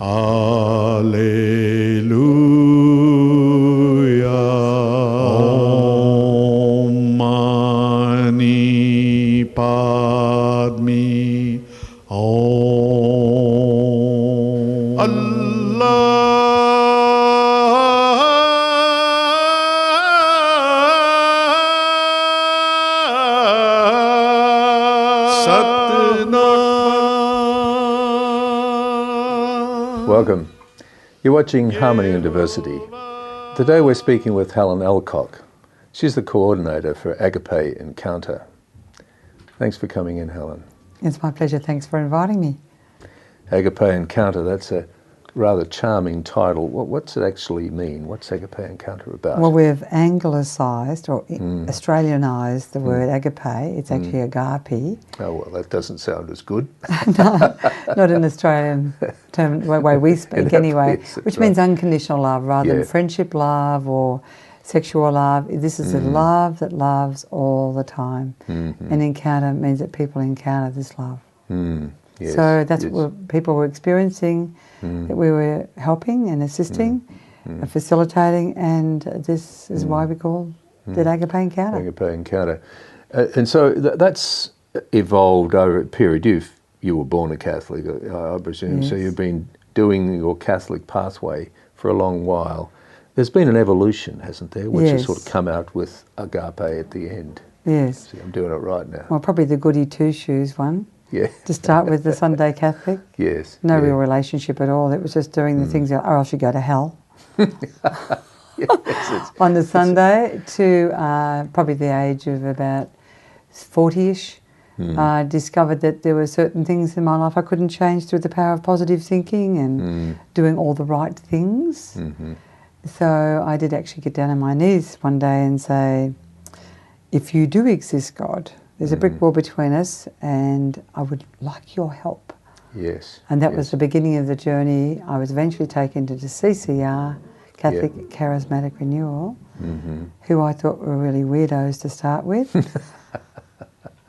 Alleluia. Om Mani Padme. Om Allah. Welcome. You're watching Harmony and Diversity. Today we're speaking with Helen Alcock. She's the coordinator for Agape Encounter. Thanks for coming in, Helen. It's my pleasure. Thanks for inviting me. Agape Encounter, that's a rather charming title. What's it actually mean? What's Agape Encounter about? Well, we've anglicised or Australianised the word agape. It's actually agape. Oh, well, that doesn't sound as good. No, not an Australian term, the way we speak anyway, which means unconditional love rather than friendship love or sexual love. This is a love that loves all the time. And encounter means that people encounter this love. Yes, so that's what people were experiencing, that we were helping and assisting, facilitating, and this is why we call it Agape Encounter. Agape Encounter. And so that's evolved over a period. You were born a Catholic, I presume, so you've been doing your Catholic pathway for a long while. There's been an evolution, hasn't there, which has sort of come out with Agape at the end. Yes. See, I'm doing it right now. Well, probably the goody two-shoes one. Yeah. To start with, the Sunday Catholic. Yes. No real relationship at all. It was just doing the things, or I should go to hell. On the Sunday to probably the age of about 40-ish, I discovered that there were certain things in my life I couldn't change through the power of positive thinking and doing all the right things. So I did actually get down on my knees one day and say, if you do exist, God, there's a brick wall between us and I would like your help. Yes. And that was the beginning of the journey. I was eventually taken to the CCR, Catholic Charismatic Renewal, who I thought were really weirdos to start with.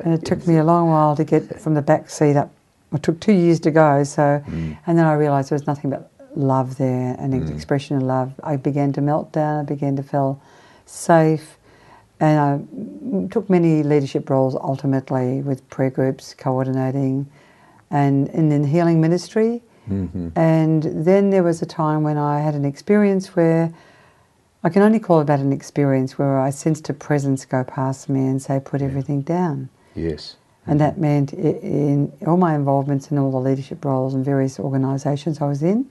And it took me a long while to get from the back seat up. It took 2 years to go, so, and then I realised there was nothing but love there, and an expression of love. I began to melt down, I began to feel safe, and I took many leadership roles ultimately with prayer groups, coordinating, and in the healing ministry. And then there was a time when I had an experience where, I can only call it about an experience, where I sensed a presence go past me and say, put everything down. Yes. And that meant in all my involvements in all the leadership roles and various organisations I was in.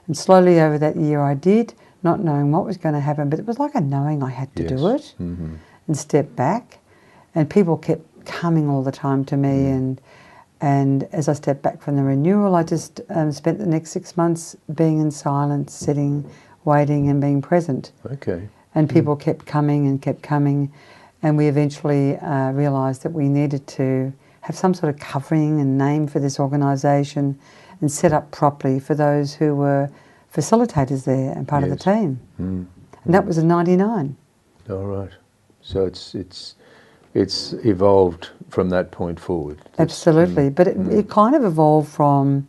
And slowly over that year I did, not knowing what was going to happen, but it was like a knowing I had to do it and step back. And people kept coming all the time to me, and as I stepped back from the renewal, I just spent the next 6 months being in silence, sitting, waiting and being present. Okay. And people kept coming, and we eventually realised that we needed to have some sort of covering and name for this organisation and set up properly for those who were facilitators there and part of the team. And that was in '99. All right. So it's evolved from that point forward. Absolutely. But it kind of evolved from,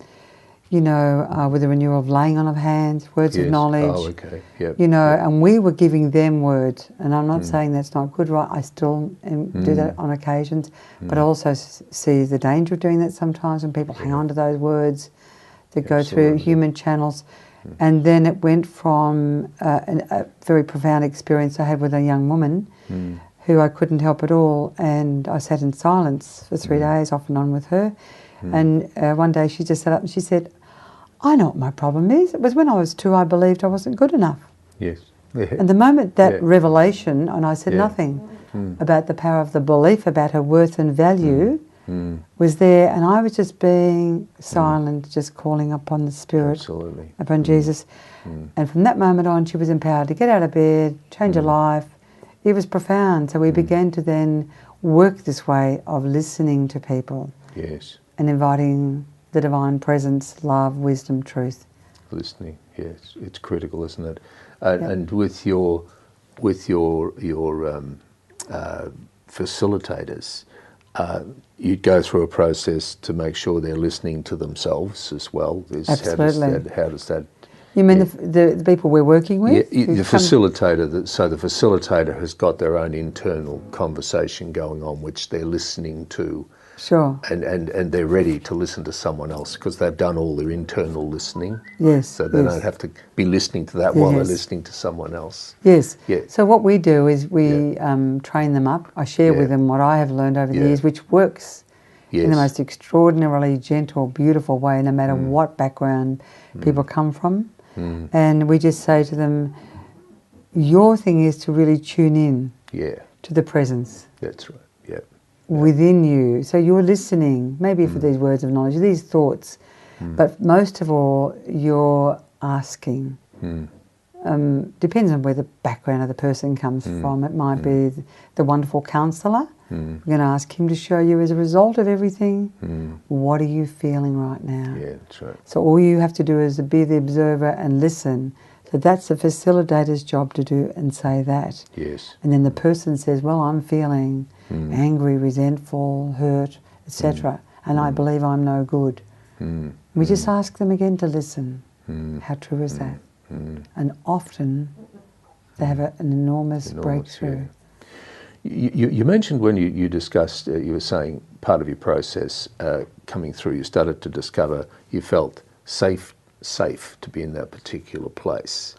you know, with the renewal of laying on of hands, words of knowledge. Oh, okay. Yep. You know, and we were giving them words. And I'm not saying that's not good, right? I still do that on occasions. But I also see the danger of doing that sometimes when people hang on to those words that go through human channels. And then it went from a very profound experience I had with a young woman who I couldn't help at all. And I sat in silence for 3 days, off and on with her. And one day she just sat up and she said, I know what my problem is. It was when I was 2, I believed I wasn't good enough. Yes. And the moment that revelation, and I said nothing about the power of the belief about her worth and value, was there, and I was just being silent, just calling upon the Spirit, upon Jesus. And from that moment on, she was empowered to get out of bed, change her life. It was profound. So we began to then work this way of listening to people. Yes. And inviting the divine presence, love, wisdom, truth. Listening, yes, it's critical, isn't it? And with your facilitators, you'd go through a process to make sure they're listening to themselves as well. Absolutely. How does that? You mean the people we're working with? Yeah, the facilitator. So the facilitator has got their own internal conversation going on, which they're listening to. Sure. And they're ready to listen to someone else because they've done all their internal listening. Yes. So they yes. don't have to be listening to that while they're Yes. listening to someone else. Yes. Yeah. So what we do is we train them up. I share Yeah. with them what I have learned over the Yeah. years, which works in the Yes. most extraordinarily gentle, beautiful way, no matter what background people come from. And we just say to them, your thing is to really tune in Yeah. to the presence That's right. Yeah. within you. So you're listening, maybe for these words of knowledge, these thoughts, but most of all, you're asking. Depends on where the background of the person comes from. It might be the wonderful counsellor. You're going to ask him to show you, as a result of everything, what are you feeling right now? Yeah, that's right. So all you have to do is be the observer and listen. So that's the facilitator's job to do and say that. Yes. And then the person says, well, I'm feeling angry, resentful, hurt, etc. And I believe I'm no good. We just ask them again to listen. How true is that? And often they have an enormous breakthrough. Yeah. You mentioned when you discussed, you were saying part of your process coming through, you started to discover you felt safe to be in that particular place.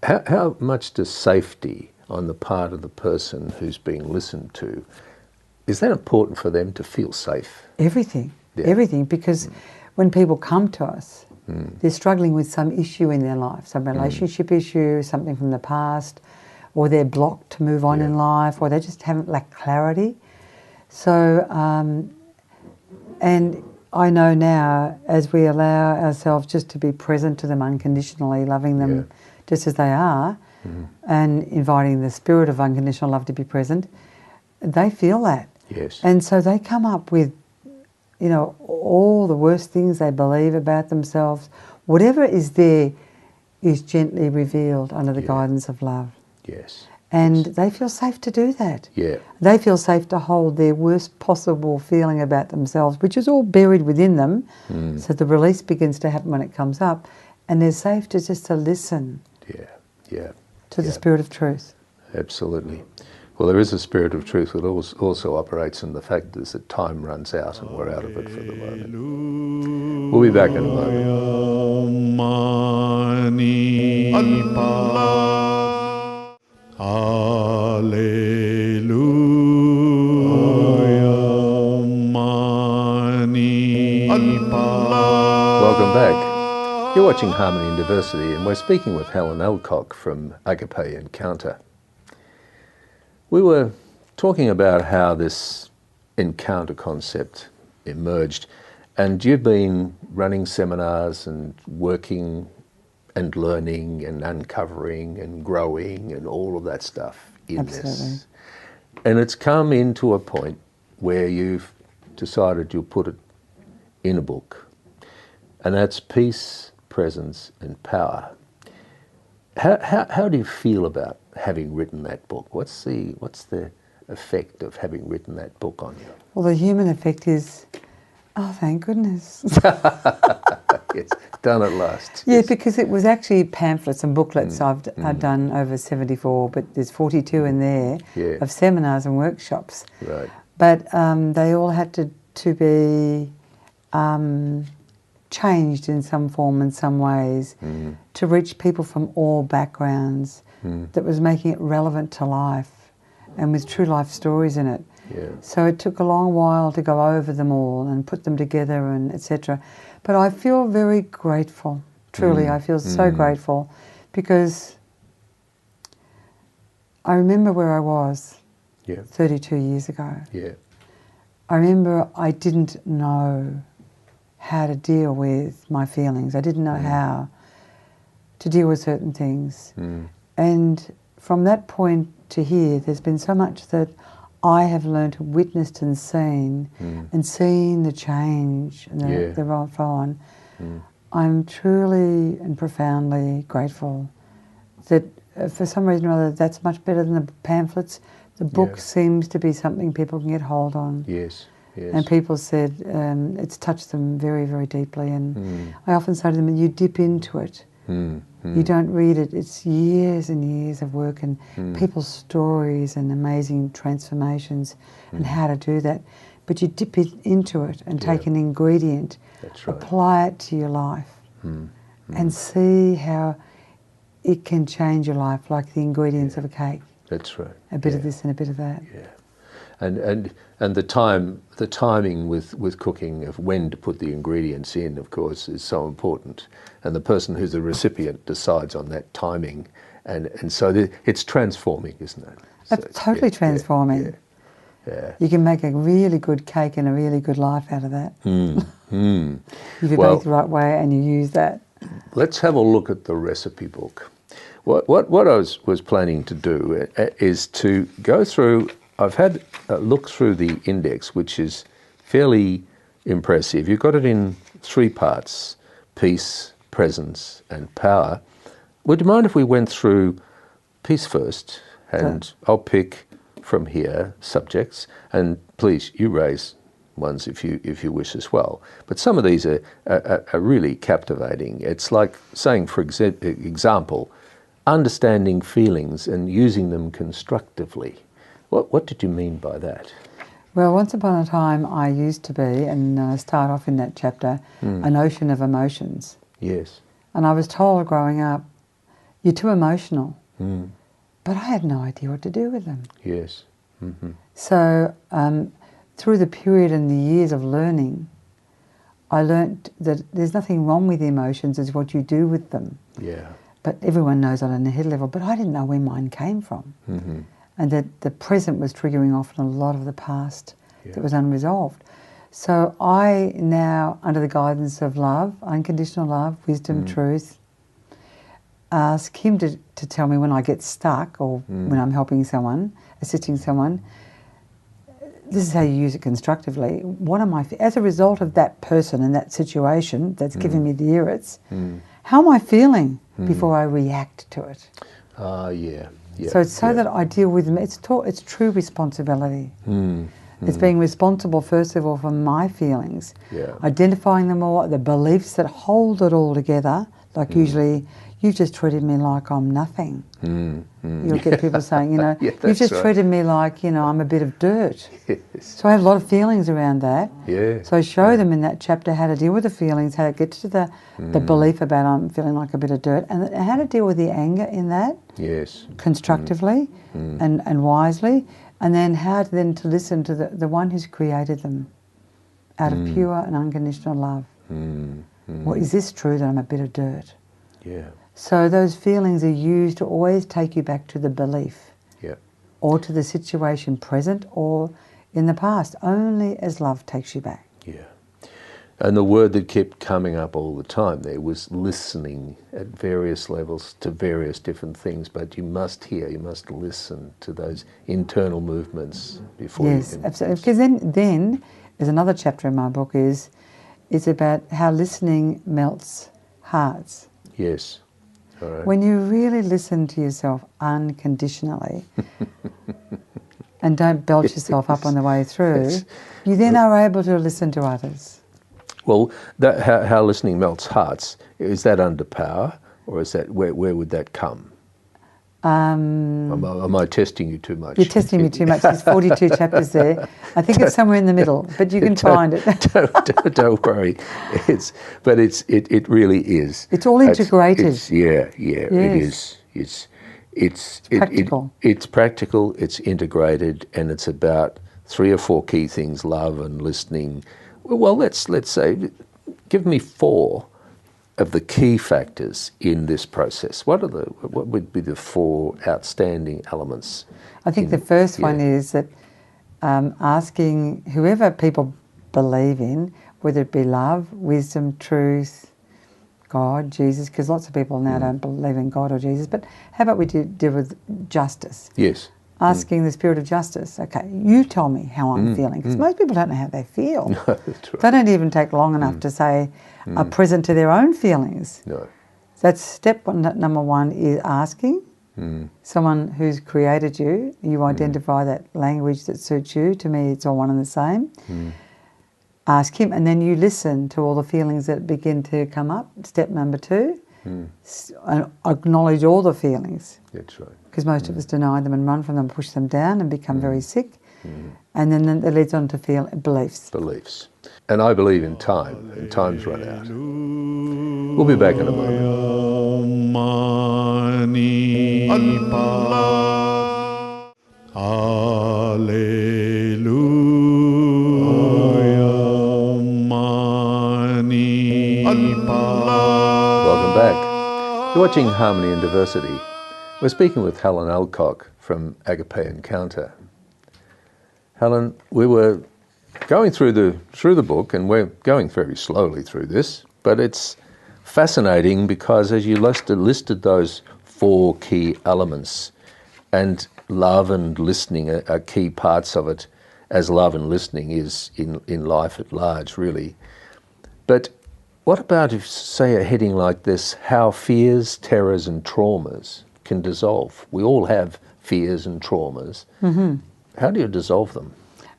How much does safety on the part of the person who's being listened to, is that important for them to feel safe? Everything, Yeah. everything, because when people come to us, they're struggling with some issue in their life, some relationship issue, something from the past, or they're blocked to move on in life, or they just haven't lacked clarity. So, and I know now, as we allow ourselves just to be present to them unconditionally, loving them just as they are, and inviting the spirit of unconditional love to be present, they feel that. Yes. And so they come up with, you know, all the worst things they believe about themselves. Whatever is there is gently revealed under the guidance of love. Yes. And they feel safe to do that. Yeah. They feel safe to hold their worst possible feeling about themselves, which is all buried within them. So the release begins to happen when it comes up. And they're safe to just to listen to the spirit of truth. Absolutely. Well, there is a spirit of truth that also operates in the fact is that time runs out and we're out of it for the moment. We'll be back in a moment. Welcome back. You're watching Harmony and Diversity, and we're speaking with Helen Alcock from Agape Encounter. We were talking about how this encounter concept emerged, and you've been running seminars and working and learning and uncovering and growing and all of that stuff in this. And it's come into a point where you've decided you'll put it in a book, and that's Peace, Presence and Power. How do you feel about having written that book? What's the effect of having written that book on you? Well, the human effect is, oh, thank goodness. Yes, done at last. Yeah, Yes. because it was actually pamphlets and booklets I've done over 74, but there's 42 in there of seminars and workshops. Right. But they all had to be changed in some form in some ways to reach people from all backgrounds that was making it relevant to life and with true life stories in it. Yeah. So it took a long while to go over them all and put them together and etc. But I feel very grateful, truly. I feel so grateful because I remember where I was 32 years ago. Yeah. I remember I didn't know how to deal with my feelings. I didn't know how to deal with certain things. And from that point to here, there's been so much that I have learned, witnessed and seen, and seen the change and the roll on. I'm truly and profoundly grateful that for some reason or other that's much better than the pamphlets, The book Yeah. seems to be something people can get hold on. Yes, yes. And people said it's touched them very, very deeply. And I often say to them, you dip into it. You don't read it. It's years and years of work and people's stories and amazing transformations and how to do that. But you dip into it and take an ingredient, That's right. apply it to your life and see how it can change your life, like the ingredients of a cake. That's right. A bit of this and a bit of that. Yeah. And the timing with cooking of when to put the ingredients in, of course, is so important. And the person who's the recipient decides on that timing, and so it's transforming, isn't it? That's totally transforming. Yeah. You can make a really good cake and a really good life out of that. If you Well, bake the right way and you use that. Let's have a look at the recipe book. What I was planning to do is to go through. I've had a look through the index, which is fairly impressive. You've got it in 3 parts: peace, presence, and power. Would you mind if we went through peace first? And I'll pick from here subjects, and please, you raise ones if you wish as well. But some of these are really captivating. It's like saying, for example, understanding feelings and using them constructively. What did you mean by that? Well, once upon a time I used to be, and I start off in that chapter, an ocean of emotions. Yes. And I was told growing up, you're too emotional. But I had no idea what to do with them. Yes. So through the period and the years of learning, I learnt that there's nothing wrong with the emotions, it's what you do with them. Yeah. But everyone knows that on a head level, but I didn't know where mine came from. And that the present was triggering off in a lot of the past that was unresolved. So I now, under the guidance of love, unconditional love, wisdom, truth, ask him to tell me when I get stuck or when I'm helping someone, assisting someone, this is how you use it constructively. What am I, as a result of that person and that situation that's giving me the irrits, how am I feeling before I react to it? Yeah. So it's that I deal with them. It's true responsibility. It's being responsible, first of all, for my feelings, identifying them all, the beliefs that hold it all together. Like usually, you've just treated me like I'm nothing. You'll get people saying, you've just treated me like, I'm a bit of dirt. Yes. So I have a lot of feelings around that. Yeah. So I show them in that chapter how to deal with the feelings, how to get to the belief about I'm feeling like a bit of dirt, and how to deal with the anger in that. Yes. Constructively and wisely, and then how to listen to the one who's created them out of pure and unconditional love. Well, is this true that I'm a bit of dirt? Yeah. So those feelings are used to always take you back to the belief or to the situation present or in the past, only as love takes you back. Yeah. And the word that kept coming up all the time there was listening at various levels to various different things, but you must listen to those internal movements before you can... Yes, absolutely. Because then there's another chapter in my book is about how listening melts hearts. Yes. All right. When you really listen to yourself unconditionally and don't belt yourself up on the way through, you then are able to listen to others. Well, how listening melts hearts, is that under power, or is that where would that come? Am I testing you too much? You're testing me too much. There's 42 chapters there. I think it's somewhere in the middle, but you can find it. Don't worry. It really is. It's all integrated. It Yes. is. It's practical. It's practical. It's integrated, and it's about 3 or 4 key things: love and listening. Well, let's say, give me 4 of the key factors in this process. What would be the 4 outstanding elements? I think the first one is that asking whoever people believe in, whether it be love, wisdom, truth, God, Jesus, because lots of people now don't believe in God or Jesus, but how about we deal with justice? Yes. Asking the spirit of justice, okay, you tell me how I'm feeling, because most people don't know how they feel. No, that's right. They don't even take long enough to say, are present to their own feelings. No. That's step one, number 1 is asking Someone who's created you, you identify that language that suits you. To me, it's all one and the same. Ask him, and then you listen to all the feelings that begin to come up. Step number 2, and acknowledge all the feelings. That's right. Because most of us deny them and run from them, push them down and become very sick. And then that leads on to beliefs. Beliefs. And I believe in time, and time's run out. We'll be back in a moment. Mani Allah. Alleluia. Mani Allah. Welcome back. You're watching Harmony and Diversity. We're speaking with Helen Alcock from Agape Encounter. Helen, we were going through the book, and we're going very slowly through this, but it's fascinating because as you listed those 4 key elements, and love and listening are key parts of it, as love and listening is in life at large, really. But what about if, say, a heading like this, how fears, terrors and traumas can dissolve? We all have fears and traumas. How do you dissolve them?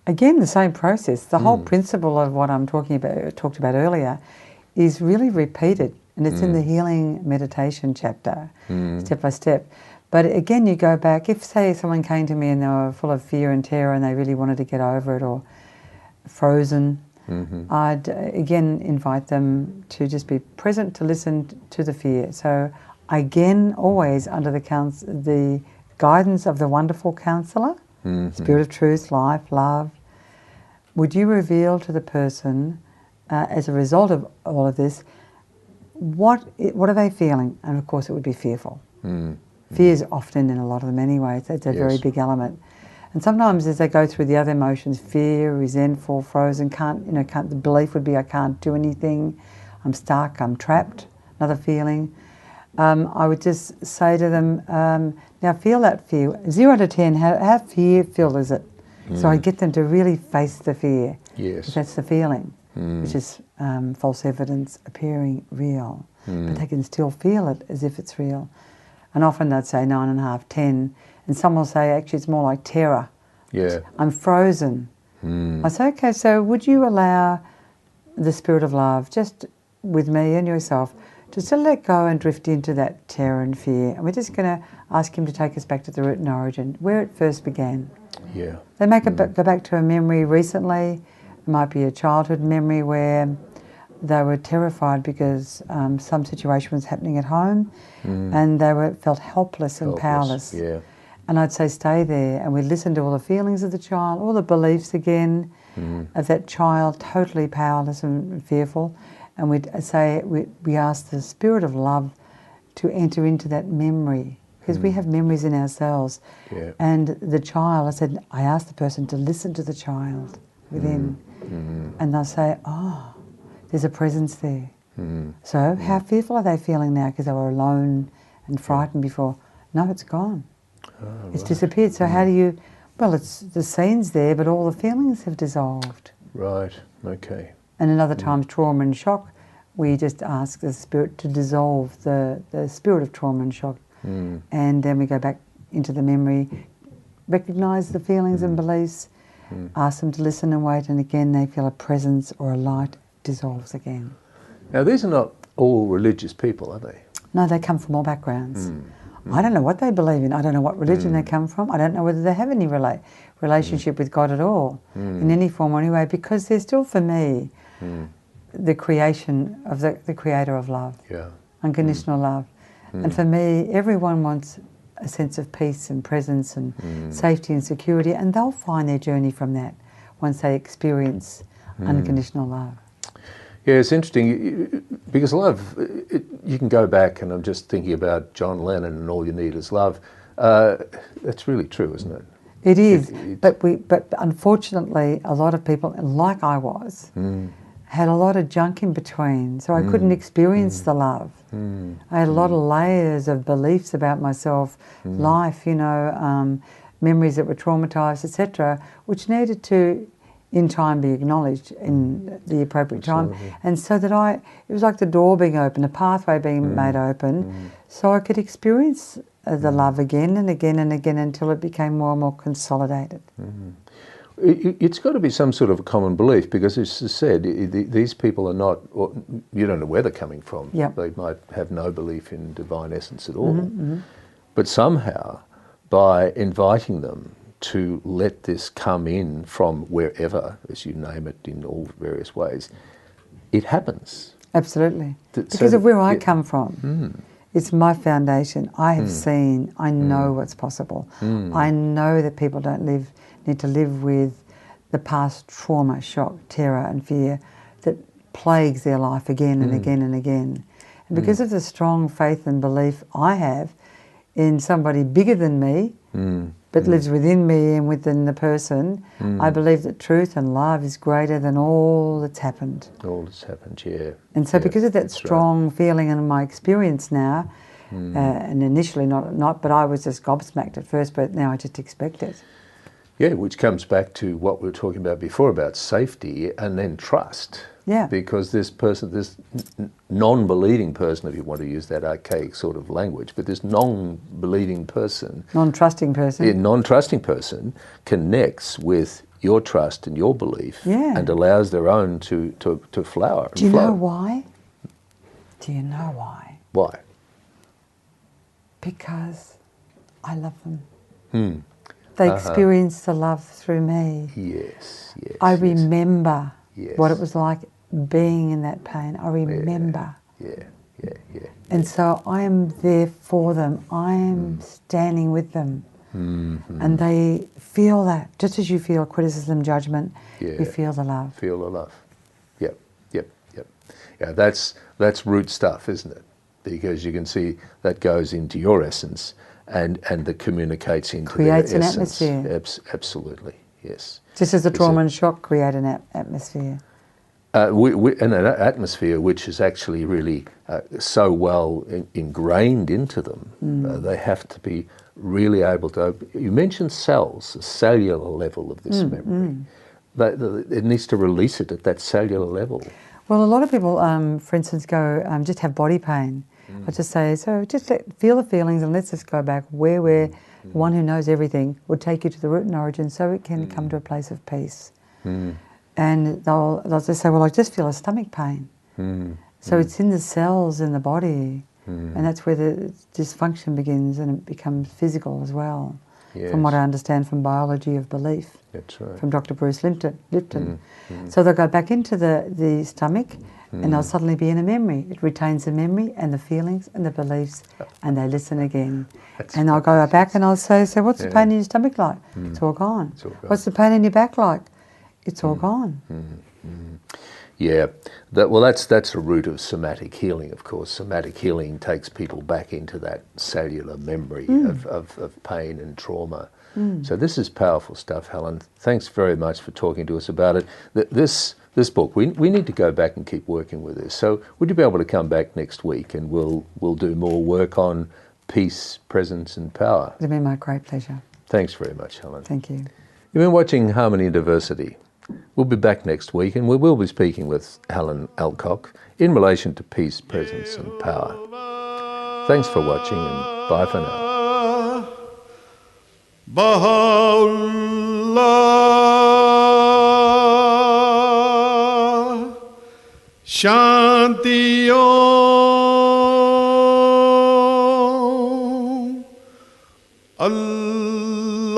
Again, the same process. The whole principle of what I'm talked about earlier is really repeated, and it's in the healing meditation chapter, step by step. But again, you go back, if say someone came to me and they were full of fear and terror and they really wanted to get over it, or frozen, I'd again invite them to just be present to listen to the fear. So again, always under the guidance of the wonderful counsellor, Spirit of Truth, Life, Love, would you reveal to the person, as a result of all of this, what are they feeling? And of course it would be fearful. Fear is often in a lot of them anyway. It's a very big element. And sometimes as they go through the other emotions, fear, resentful, frozen, the belief would be I can't do anything, I'm stuck, I'm trapped, another feeling. I would just say to them, now feel that fear. 0 to 10, how fearful is it? So I get them to really face the fear. Yes. That's the feeling, which is false evidence appearing real. But they can still feel it as if it's real. And often they'd say 9.5, 10. And some will say, actually, it's more like terror. Yeah. I'm frozen. I say, okay, so would you allow the Spirit of Love, just with me and yourself, just to let go and drift into that terror and fear? And we're just going to ask him to take us back to the root and origin, where it first began. Yeah. They may go back to a memory recently. It might be a childhood memory where they were terrified because some situation was happening at home, and they felt helpless and powerless. Yeah. And I'd say stay there, and we'd listen to all the feelings of the child, all the beliefs again of that child, totally powerless and fearful. And we'd say, we ask the Spirit of Love to enter into that memory, because we have memories in ourselves. Yeah. And the child, I asked the person to listen to the child within, and they'll say, oh, there's a presence there. So how fearful are they feeling now because they were alone and frightened before? No, it's gone. It's disappeared. So how do you, it's the scene's there, but all the feelings have dissolved. Right, okay. And another times trauma and shock, we just ask the Spirit to dissolve the spirit of trauma and shock. And then we go back into the memory, recognise the feelings and beliefs, ask them to listen and wait, and again they feel a presence or a light dissolves again. Now these are not all religious people, are they? No, they come from all backgrounds. I don't know what they believe in. I don't know what religion they come from. I don't know whether they have any relationship with God at all, in any form or any way, because they're still, for me, the creation of the creator of love, unconditional love. And for me, everyone wants a sense of peace and presence and safety and security, and they'll find their journey from that once they experience unconditional love. Yeah, it's interesting because love, you can go back, and I'm just thinking about John Lennon and All You Need Is Love. That's really true, isn't it? It is, but unfortunately, a lot of people, like I was, had a lot of junk in between, so I couldn't experience the love. I had a lot of layers of beliefs about myself, life, memories that were traumatised, etc., which needed to, in time, be acknowledged in the appropriate time. And so that it was like the door being open, the pathway being made open, so I could experience the love again and again and again until it became more and more consolidated. It's got to be some sort of a common belief, because as I said, these people are not, or you don't know where they're coming from. Yep. They might have no belief in divine essence at all. But somehow, by inviting them to let this come in from wherever, as you name it, in all various ways, it happens. Absolutely. Because of where I come from. It's my foundation. I have seen, I know what's possible. I know that people don't need to live with the past trauma, shock, terror and fear that plagues their life again and again and again. And because of the strong faith and belief I have in somebody bigger than me, but lives within me and within the person, I believe that truth and love is greater than all that's happened. All that's happened, yeah. And so Yeah, because of that that's strong feeling and my experience now, and initially not, but I was just gobsmacked at first, but now I just expect it. Yeah, which comes back to what we were talking about before, about safety and then trust. Yeah. Because this person, this non-believing person, if you want to use that archaic sort of language, but this non-believing person, Non-trusting person. a non-trusting person connects with your trust and your belief, Yeah. and allows their own to flower and Do you flow. know why? Do you know why? Why? Because I love them. They experience the love through me. Yes, yes. I yes. remember Yes. what it was like being in that pain. I remember. Yeah. And so I am there for them. I am standing with them. And they feel that. Just as you feel criticism, judgment, Yeah. you feel the love. Feel the love. Yep. Yeah, that's root stuff, isn't it? Because you can see that goes into your essence and that communicates into Creates their an essence. atmosphere. Absolutely, yes. Just as the It's trauma and shock create an atmosphere. And an atmosphere which is actually really so well ingrained into them. They have to be really able to open. You mentioned cells, the cellular level of this memory. It needs to release it at that cellular level. Well, a lot of people, for instance, go just have body pain. I just say, so just feel the feelings and let's just go back where we're the one who knows everything will take you to the root and origin so it can come to a place of peace. And they'll just say, well, I just feel a stomach pain. So it's in the cells in the body, and that's where the dysfunction begins, and it becomes physical as well. Yes. From what I understand from biology of belief. That's right. From Dr. Bruce Lipton. So they'll go back into the stomach and they'll suddenly be in a memory. It retains the memory and the feelings and the beliefs, and they listen again. And I'll go back and I'll say, so what's the pain in your stomach like? It's all gone. It's all gone. What's the pain in your back like? It's all gone. Yeah, that's a root of somatic healing, of course. Somatic healing takes people back into that cellular memory of pain and trauma. So this is powerful stuff, Helen. Thanks very much for talking to us about it. This book, we need to go back and keep working with this. So would you be able to come back next week and we'll do more work on peace, presence and power? It'll be my great pleasure. Thanks very much, Helen. Thank you. You've been watching Harmony and Diversity. We'll be back next week and we will be speaking with Helen Alcock in relation to peace, presence and power. Thanks for watching and bye for now. Baha'u'llah, Shanti Om, Allahu